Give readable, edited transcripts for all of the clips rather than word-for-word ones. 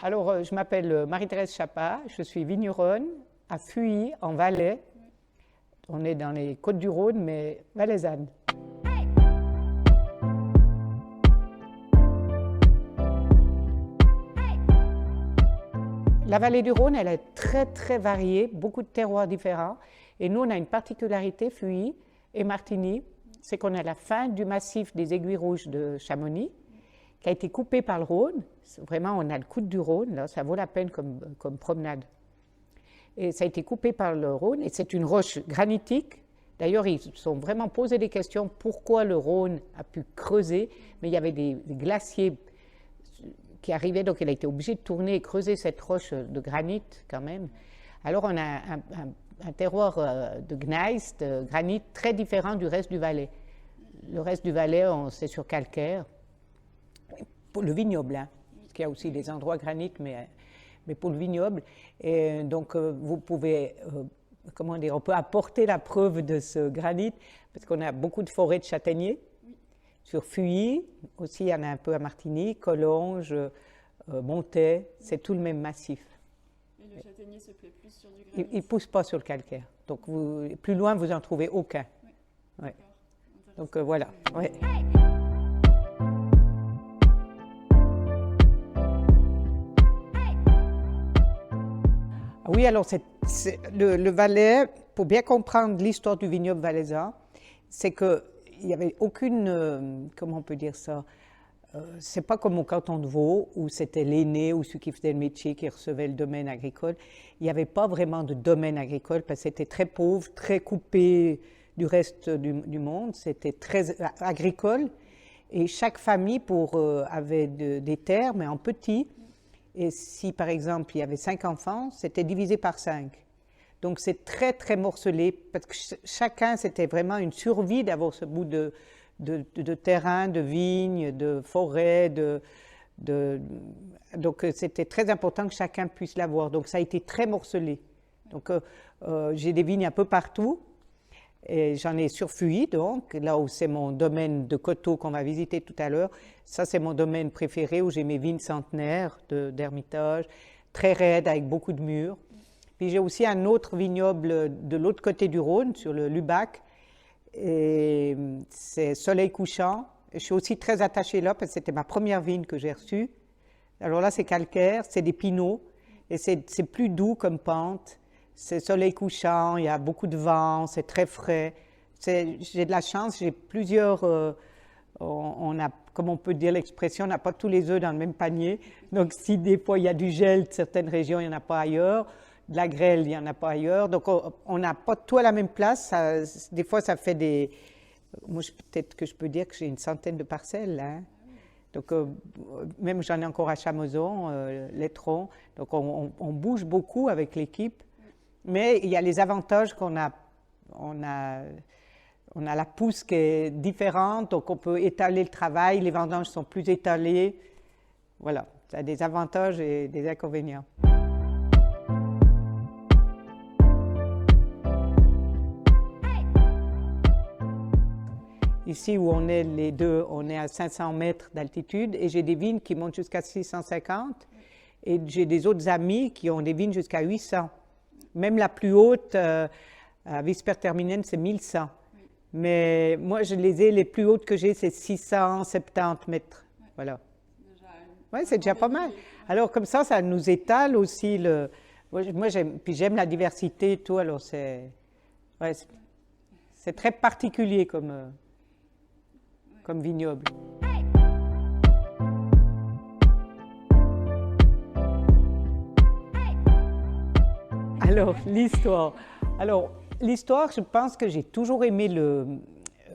Alors, je m'appelle Marie-Thérèse Chapa, je suis vigneronne à Fuy, en Valais. On est dans les Côtes-du-Rhône, mais valaisanne. La vallée du Rhône, elle est très variée, beaucoup de terroirs différents. Et nous, on a une particularité, Fuy et Martigny, c'est qu'on a la fin du massif des Aiguilles Rouges de Chamonix, qui a été coupé par le Rhône. Vraiment, on a le coude du Rhône, là, ça vaut la peine comme promenade. Et ça a été coupé par le Rhône, et c'est une roche granitique. D'ailleurs, ils se sont vraiment posé des questions, pourquoi le Rhône a pu creuser, mais il y avait des glaciers qui arrivaient, donc il a été obligé de tourner et creuser cette roche de granit quand même. Alors on a un terroir de gneiss, de granit, très différent du reste du Valais. Le reste du Valais, c'est sur calcaire. Pour le vignoble, hein, parce qu'il y a aussi des endroits granit, mais pour le vignoble. Et donc, vous pouvez, comment dire, on peut apporter la preuve de ce granit, parce qu'on a beaucoup de forêts de châtaigniers. Sur Fuy, aussi, il y en a un peu à Martigny, Collonges, Montet, c'est tout le même massif. Et le châtaignier se plaît plus sur du granit? Il ne pousse pas sur le calcaire. Donc, plus loin, vous n'en trouvez aucun. Oui. Ouais. Donc, voilà. Ouais. Oui, alors le Valais, pour bien comprendre l'histoire du vignoble valaisan, c'est qu'il n'y avait aucune, comment on peut dire ça, c'est pas comme au canton de Vaud où c'était l'aîné ou celui qui faisait le métier qui recevait le domaine agricole. Il n'y avait pas vraiment de domaine agricole parce que c'était très pauvre, très coupé du reste du monde, c'était très agricole et chaque famille avait des terres mais en petit. Et si, par exemple, il y avait 5 enfants, c'était divisé par 5. Donc, c'est très morcelé, parce que chacun, c'était vraiment une survie d'avoir ce bout de terrain, de vignes, de forêt. Donc, c'était très important que chacun puisse l'avoir. Donc, ça a été très morcelé. Donc, j'ai des vignes un peu partout. Et j'en ai sur Fuy, donc, là où c'est mon domaine de coteaux qu'on va visiter tout à l'heure. Ça, c'est mon domaine préféré où j'ai mes vignes centenaires d'Hermitage, très raides avec beaucoup de murs. Puis j'ai aussi un autre vignoble de l'autre côté du Rhône, sur le Lubac, et c'est Soleil Couchant. Je suis aussi très attachée là parce que c'était ma première vigne que j'ai reçue. Alors là, c'est calcaire, c'est des pinots, et c'est plus doux comme pente. C'est soleil couchant, il y a beaucoup de vent, c'est très frais. J'ai de la chance, j'ai plusieurs, comme on peut dire l'expression, on n'a pas tous les œufs dans le même panier. Donc si des fois il y a du gel de certaines régions, il n'y en a pas ailleurs. De la grêle, il n'y en a pas ailleurs. Donc on n'a pas tout à la même place. Des fois ça fait des... Moi peut-être que je peux dire que j'ai une centaine de parcelles. Hein. Donc même j'en ai encore à Chamozon, Lettron. Donc on bouge beaucoup avec l'équipe. Mais il y a les avantages qu'on a. On a la pousse qui est différente, donc on peut étaler le travail, les vendanges sont plus étalées. Voilà, ça a des avantages et des inconvénients. Ici où on est les deux, on est à 500 mètres d'altitude et j'ai des vignes qui montent jusqu'à 650 et j'ai des autres amis qui ont des vignes jusqu'à 800. Même la plus haute, à Visper-Terminen, c'est 1100. Mais moi, les plus hautes que j'ai, c'est 670 mètres. Voilà. Oui, c'est déjà pas mal. Alors, comme ça nous étale aussi. Moi, j'aime la diversité et tout. Alors, c'est très particulier comme vignoble. Alors, l'histoire. L'histoire, je pense que j'ai toujours aimé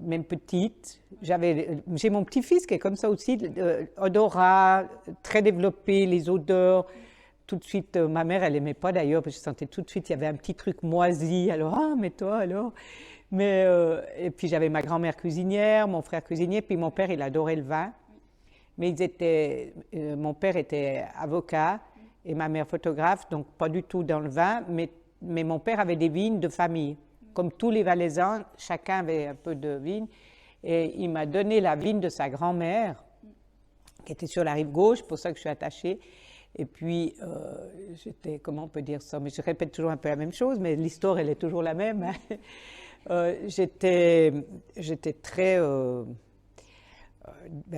même petite. J'ai mon petit-fils qui est comme ça aussi, odorat, très développé, les odeurs. Tout de suite, ma mère, elle n'aimait pas d'ailleurs, parce que je sentais tout de suite, il y avait un petit truc moisi. Alors, mais toi alors? Et puis j'avais ma grand-mère cuisinière, mon frère cuisinier, puis mon père, il adorait le vin. Mais mon père était avocat. Et ma mère photographe, donc pas du tout dans le vin, mais mon père avait des vignes de famille. Comme tous les Valaisans, chacun avait un peu de vignes. Et il m'a donné la vigne de sa grand-mère, qui était sur la rive gauche, pour ça que je suis attachée. Et puis, comment on peut dire ça? Mais je répète toujours un peu la même chose, mais l'histoire, elle est toujours la même. Hein. J'étais très,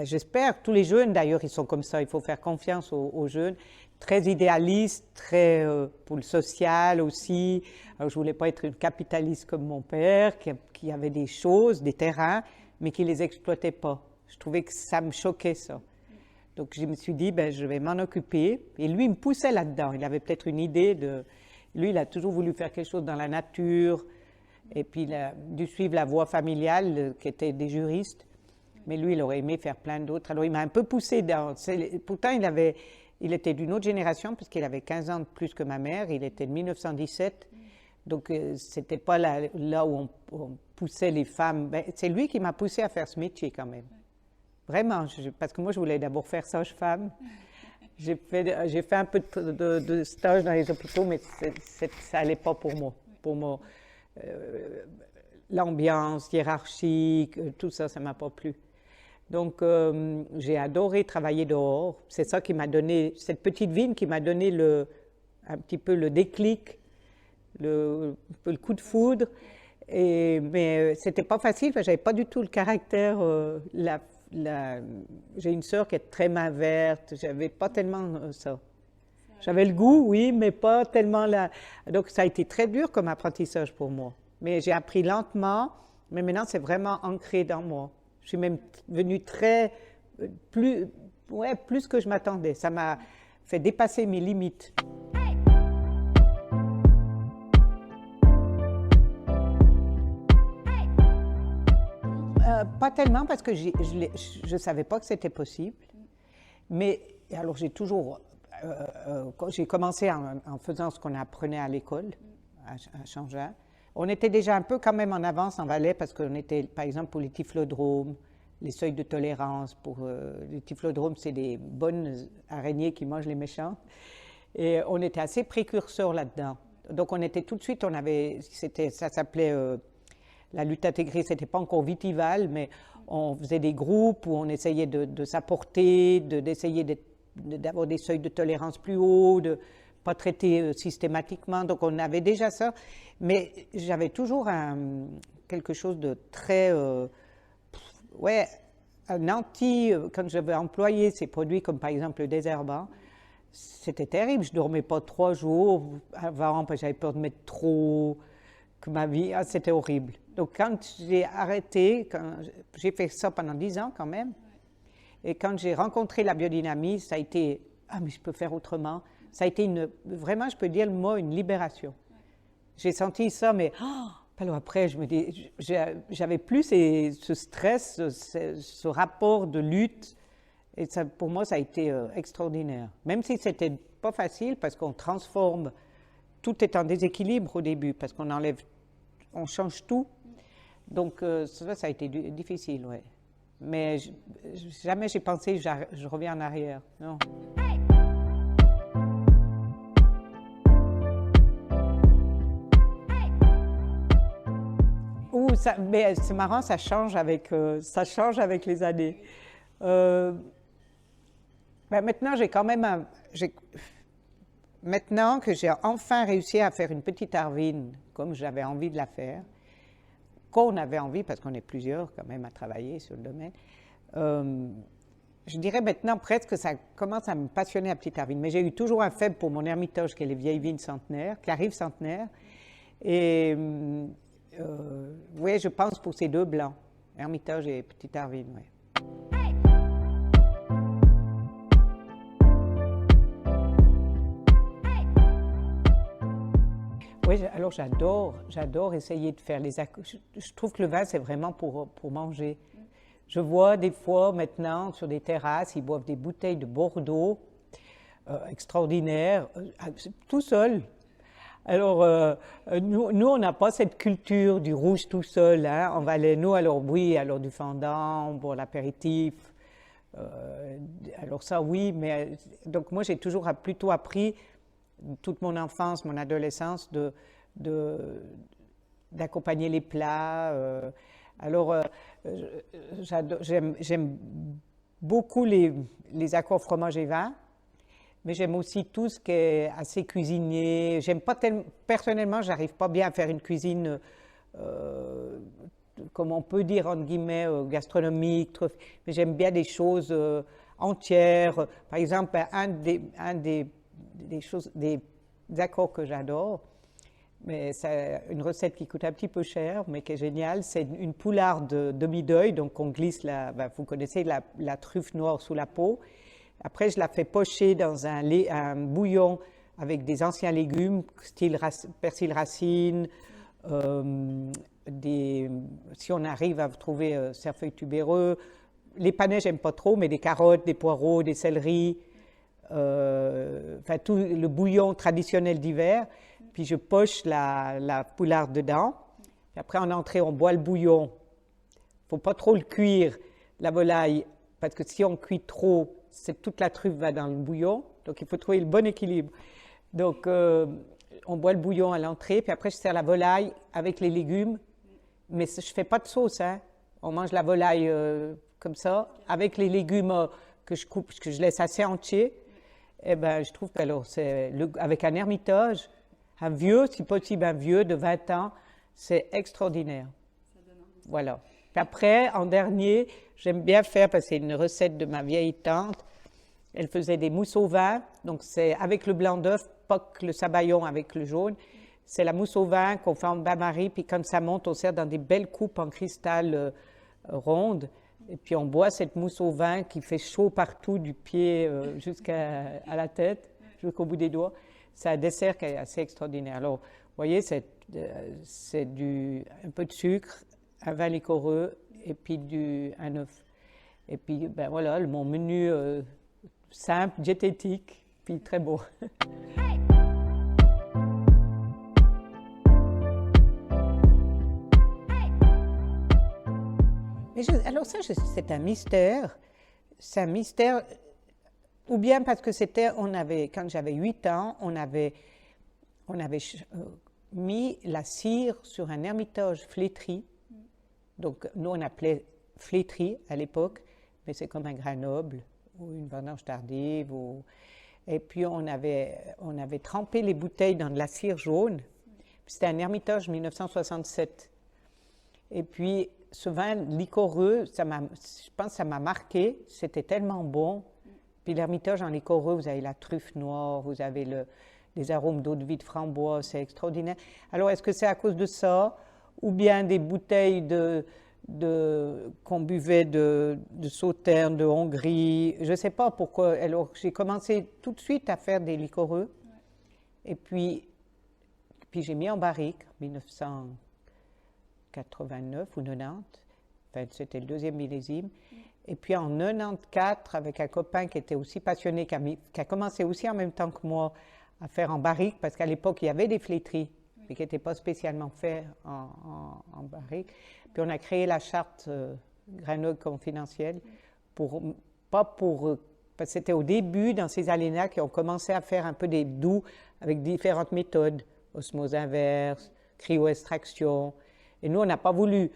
j'espère, tous les jeunes d'ailleurs, ils sont comme ça, il faut faire confiance aux jeunes, très idéalistes, très pour le social aussi. Alors, je ne voulais pas être une capitaliste comme mon père, qui avait des choses, des terrains, mais qui ne les exploitait pas. Je trouvais que ça me choquait, ça. Donc, je me suis dit, je vais m'en occuper. Et lui, il me poussait là-dedans. Il avait peut-être une idée de... Lui, il a toujours voulu faire quelque chose dans la nature, et puis il a dû suivre la voie familiale, qui était des juristes. Mais lui, il aurait aimé faire plein d'autres. Alors, il m'a un peu poussé dans... Pourtant, il était d'une autre génération, parce qu'il avait 15 ans de plus que ma mère. Il était de 1917. Donc, c'était pas là où on poussait les femmes. C'est lui qui m'a poussé à faire ce métier, quand même. Vraiment, parce que moi, je voulais d'abord faire sage-femme. J'ai fait un peu de stage dans les hôpitaux, mais ça n'allait pas pour moi. Pour moi, l'ambiance hiérarchique, tout ça, ça ne m'a pas plu. Donc, j'ai adoré travailler dehors. C'est ça qui m'a donné, cette petite vigne qui m'a donné un petit peu le déclic, le coup de foudre. Mais ce n'était pas facile, parce que je n'avais pas du tout le caractère, j'ai une sœur qui est très main verte, j'avais pas tellement ça. J'avais le goût, oui, mais pas tellement la... Donc, ça a été très dur comme apprentissage pour moi. Mais j'ai appris lentement, mais maintenant, c'est vraiment ancré dans moi. Je suis même venue plus que je m'attendais. Ça m'a fait dépasser mes limites. Pas tellement, parce que je ne savais pas que c'était possible. Mais alors j'ai toujours... j'ai commencé en faisant ce qu'on apprenait à l'école, à Changin. On était déjà un peu quand même en avance en Valais, parce qu'on était, par exemple, pour les typhlodromes, les seuils de tolérance. Les typhlodromes, c'est des bonnes araignées qui mangent les méchants. Et on était assez précurseurs là-dedans. Donc on était tout de suite, ça s'appelait... la lutte intégrée, ce n'était pas encore Vitival, mais on faisait des groupes où on essayait de s'apporter, d'essayer d'avoir des seuils de tolérance plus hauts, de ne pas traiter systématiquement. Donc on avait déjà ça, mais j'avais toujours quelque chose de très... quand j'avais employé ces produits comme par exemple le désherbant, c'était terrible. Je ne dormais pas 3 jours avant parce que j'avais peur de mettre trop, que ma vie... c'était horrible. Donc, quand j'ai arrêté, j'ai fait ça pendant 10 ans quand même, et quand j'ai rencontré la biodynamie, ça a été, mais je peux faire autrement. Ça a été vraiment, je peux dire le mot, une libération. J'ai senti ça, mais alors après, je me dis, j'avais plus ce stress, ce rapport de lutte, et ça, pour moi, ça a été extraordinaire. Même si c'était pas facile, parce qu'on transforme, tout est en déséquilibre au début, parce qu'on on change tout. Donc, ça a été difficile, oui. Mais jamais j'ai pensé je reviens en arrière, non. Mais c'est marrant, ça change avec les années. Maintenant, j'ai quand même maintenant que j'ai enfin réussi à faire une petite arvine, comme j'avais envie de la faire, qu'on avait envie, parce qu'on est plusieurs quand même à travailler sur le domaine, je dirais maintenant presque que ça commence à me passionner la petite arvine. Mais j'ai eu toujours un faible pour mon Hermitage, qui est les vieilles vignes centenaires, qui arrivent centenaires. Et oui, je pense pour ces 2 blancs, Hermitage et petite arvine, oui. Oui, alors j'adore essayer de faire je trouve que le vin, c'est vraiment pour manger. Je vois des fois maintenant sur des terrasses, ils boivent des bouteilles de Bordeaux extraordinaires, tout seul. Alors, nous on n'a pas cette culture du rouge tout seul, hein, en Valais. Nous, alors oui, alors du fendant, pour l'apéritif. Alors ça, oui, mais donc moi j'ai toujours plutôt appris toute mon enfance, mon adolescence, d'accompagner les plats. Alors, j'aime beaucoup les accords fromage et vin, Mais j'aime aussi tout ce qui est assez cuisinier. J'aime pas tellement, personnellement, j'arrive pas bien à faire une cuisine, comme on peut dire, entre guillemets, gastronomique, mais j'aime bien des choses entières. Par exemple, des accords que j'adore, mais c'est une recette qui coûte un petit peu cher, mais qui est géniale, c'est une poularde de demi-deuil, donc on glisse, vous connaissez la truffe noire sous la peau. Après, je la fais pocher dans un bouillon avec des anciens légumes, style persil racine, si on arrive à trouver cerfeuil tubéreux. Les panais, j'aime pas trop, mais des carottes, des poireaux, des céleris, enfin tout le bouillon traditionnel d'hiver. Puis je poche la poularde dedans. Puis après, en entrée, on boit le bouillon. Il ne faut pas trop le cuire, la volaille, parce que si on cuit trop, toute la truffe va dans le bouillon. Donc, il faut trouver le bon équilibre. Donc, on boit le bouillon à l'entrée, puis après, je sers la volaille avec les légumes. Mais je ne fais pas de sauce, hein. On mange la volaille comme ça, avec les légumes que je coupe, que je laisse assez entiers. Eh bien, je trouve que alors, avec un ermitage, un vieux, si possible un vieux de 20 ans, c'est extraordinaire. Voilà. Puis après, en dernier, j'aime bien faire, parce que c'est une recette de ma vieille tante, elle faisait des mousses au vin, donc c'est avec le blanc d'œuf, pas que le sabayon avec le jaune. C'est la mousse au vin qu'on fait en bain-marie, puis quand ça monte, on sert dans des belles coupes en cristal rondes. Et puis on boit cette mousse au vin qui fait chaud partout, du pied jusqu'à la tête, jusqu'au bout des doigts. C'est un dessert qui est assez extraordinaire. Alors, vous voyez, c'est un peu de sucre, un vin liquoreux et puis un œuf. Et puis, ben voilà, mon menu simple, diététique, puis très beau. Mais alors ça, c'est un mystère. C'est un mystère, ou bien parce que quand j'avais 8 ans, on avait mis la cire sur un ermitage flétri. Donc, nous, on appelait flétri à l'époque, mais c'est comme un grain noble ou une vendange tardive. Et puis, on avait trempé les bouteilles dans de la cire jaune. C'était un ermitage 1967. Et puis, ce vin liquoreux, je pense que ça m'a marqué. C'était tellement bon. Puis, l'ermitage en liquoreux, vous avez la truffe noire, vous avez les arômes d'eau de vie de framboise, c'est extraordinaire. Alors, est-ce que c'est à cause de ça? Ou bien des bouteilles qu'on buvait de Sauternes, de Hongrie, je ne sais pas pourquoi. Alors, j'ai commencé tout de suite à faire des liquoreux. Et puis j'ai mis en barrique, 1989 ou 90, enfin, c'était le deuxième millésime. Et puis en 94, avec un copain qui était aussi passionné, qui a commencé aussi en même temps que moi à faire en barrique, parce qu'à l'époque, il y avait des flétris, mais qui n'étaient pas spécialement faits en barrique. Puis on a créé la charte Grainogre confidentielle, parce que c'était au début, dans ces années-là, qu'on commençait à faire un peu des doux avec différentes méthodes, osmose inverse, cryo-extraction. Et nous, on n'a pas voulu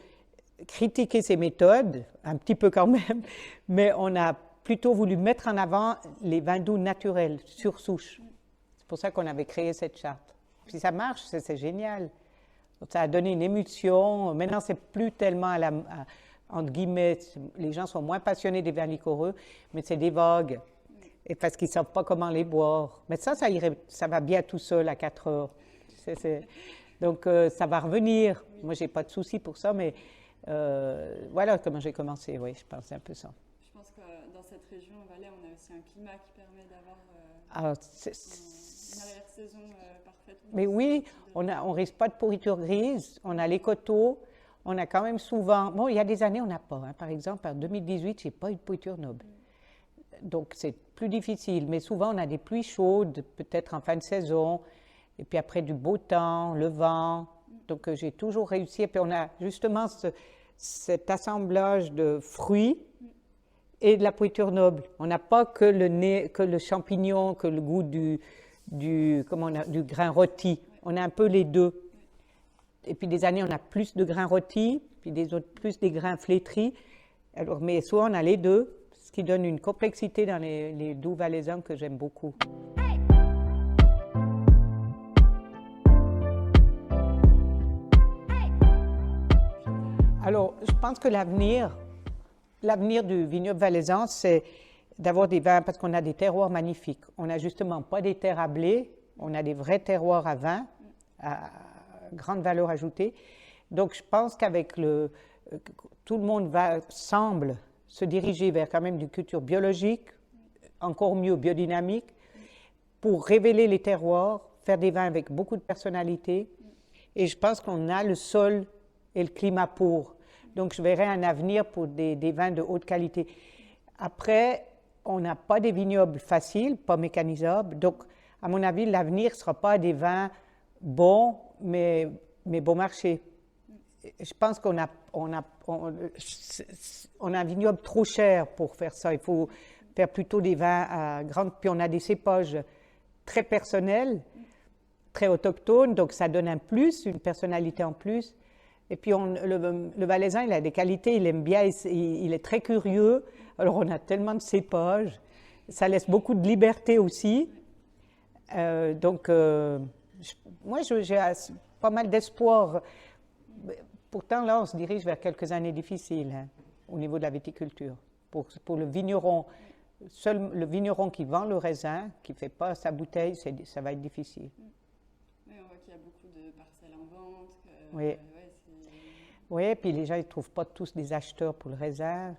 critiquer ces méthodes, un petit peu quand même, mais on a plutôt voulu mettre en avant les vins doux naturels, sur souche. C'est pour ça qu'on avait créé cette charte. Puis ça marche, c'est génial. Donc, ça a donné une émulsion. Maintenant, c'est plus tellement entre guillemets, les gens sont moins passionnés des vins liquoreux, mais c'est des vagues. Et parce qu'ils ne savent pas comment les boire. Mais ça va bien tout seul à 4 heures. Donc, ça va revenir. Moi, je n'ai pas de souci pour ça, mais voilà comment j'ai commencé. Oui, je pense un peu ça. Je pense que dans cette région, en Valais, on a aussi un climat qui permet d'avoir une arrière-saison parfaite. Mais oui, on ne risque pas de pourriture grise. On a les coteaux. On a quand même souvent... Bon, il y a des années, on n'a pas. Hein. Par exemple, en 2018, je n'ai pas eu de pourriture noble. Donc, c'est plus difficile. Mais souvent, on a des pluies chaudes, peut-être en fin de saison. Et puis après, du beau temps, le vent. Donc, j'ai toujours réussi. Et puis, on a justement cet assemblage de fruits et de la pourriture noble. On n'a pas que le champignon, que le goût du grain rôti. On a un peu les deux. Et puis des années, on a plus de grains rôtis, puis des autres plus des grains flétris. Alors, mais soit on a les deux, ce qui donne une complexité dans les doux valaisans que j'aime beaucoup. Alors, je pense que l'avenir du vignoble valaisan, c'est d'avoir des vins, parce qu'on a des terroirs magnifiques. On n'a justement pas des terres à blé, on a des vrais terroirs à vin, à grande valeur ajoutée. Donc, je pense qu'avec tout le monde semble se diriger vers quand même une culture biologique, encore mieux biodynamique, pour révéler les terroirs, faire des vins avec beaucoup de personnalité. Et je pense qu'on a le sol et le climat pour. Donc, je verrais un avenir pour des vins de haute qualité. Après, on n'a pas des vignobles faciles, pas mécanisables. Donc, à mon avis, l'avenir ne sera pas des vins bons, mais bon marché. Je pense qu'on a un vignoble trop cher pour faire ça. Il faut faire plutôt des vins à grande... Puis on a des cépages très personnels, très autochtones, donc ça donne un plus, une personnalité en plus. Et puis le valaisan, il a des qualités, il aime bien, il est très curieux. Alors on a tellement de cépages, ça laisse beaucoup de liberté aussi. Moi j'ai pas mal d'espoir. Pourtant là, on se dirige vers quelques années difficiles au niveau de la viticulture. Pour le vigneron, seul le vigneron qui vend le raisin, qui ne fait pas sa bouteille, ça va être difficile. Oui, on voit qu'il y a beaucoup de parcelles en vente. Oui. Oui, puis les gens ne trouvent pas tous des acheteurs pour le raisin.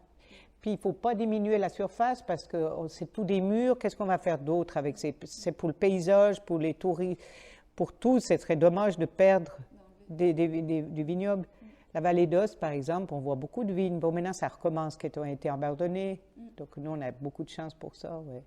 Puis il ne faut pas diminuer la surface parce que c'est tout des murs. Qu'est-ce qu'on va faire d'autre avec c'est pour le paysage, pour les touristes, pour tout. Ce serait dommage de perdre du vignoble. La vallée d'Ost, par exemple, on voit beaucoup de vignes. Bon, maintenant, ça recommence qui ont été abandonnées. Donc, nous, on a beaucoup de chance pour ça, oui.